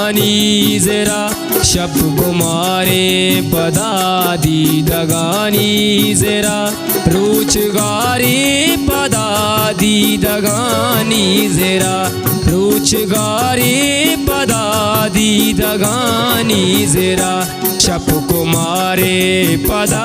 दगानी जरा शब गुमारे पदादी दगानी जरा रुचगारी पदादी दगानी जरा रुचगारी पदादी दगानी जरा शब कुमारे पदा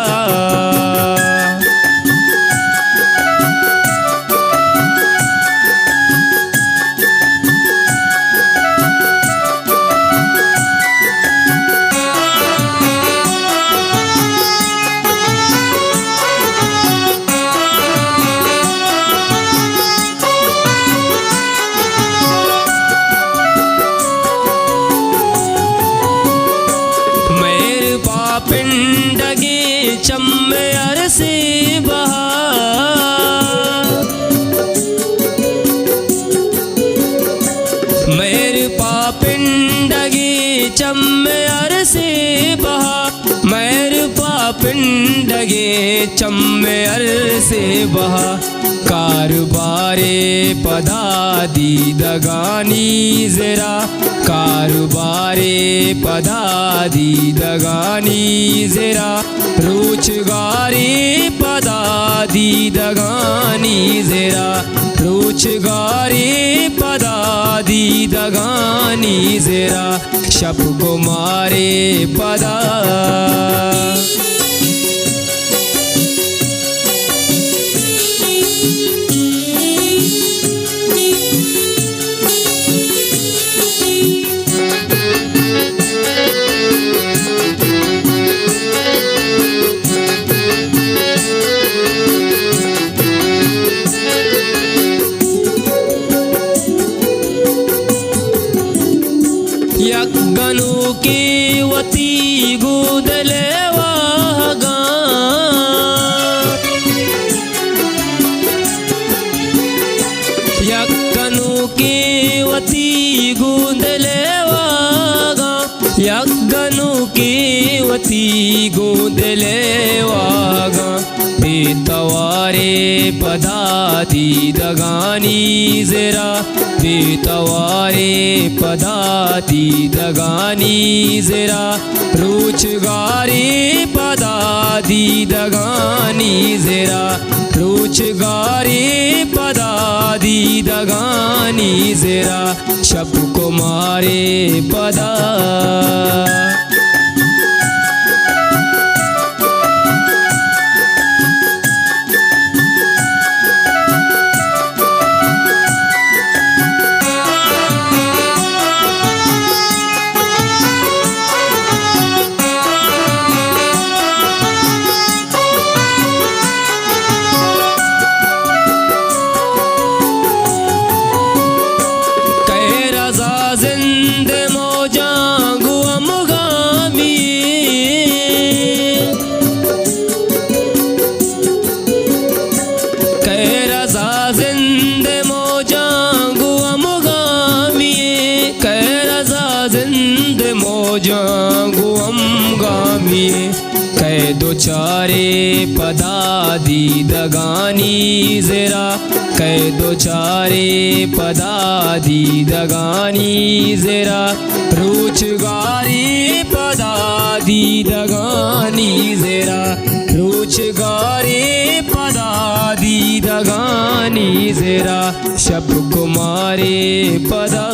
पिंडगे चम्मर से बहा मेरे पापिंडगे चम्मर से बहा मेरे पापिंडगे चम्मर से बहा कारुबारे पदादी दगानी जरा कारुबारे पदादी दगानी जरा रुचगारी पदादी दगानी जरा रुचगारी पदादी दगानी जरा शब गुमारे पदा यज्ञनु की वती गुदले वागा यज्ञनु की वती गुदले वागा यज्ञनु की वती गुदले वागा बेतवारे पदादी दगानी जरा बेतवारे पदादी दगानी जरा रुचगारी पदादी दगानी जरा रुचगारी पदादी दगानी जरा शब कुमारे पदा जिंद मौजा गुअम गामी कै रजा जिंद मौजा गुअम गामी कै रजा जिंद मौजा गुअम गामी कै दो चारे पदादी दगानी जरा कै दो चारे पदादी दगानी जरा रुचगारी पदादी दगानी जरा रुचगारी पदादी दगानी जरा शब कुमारे पदा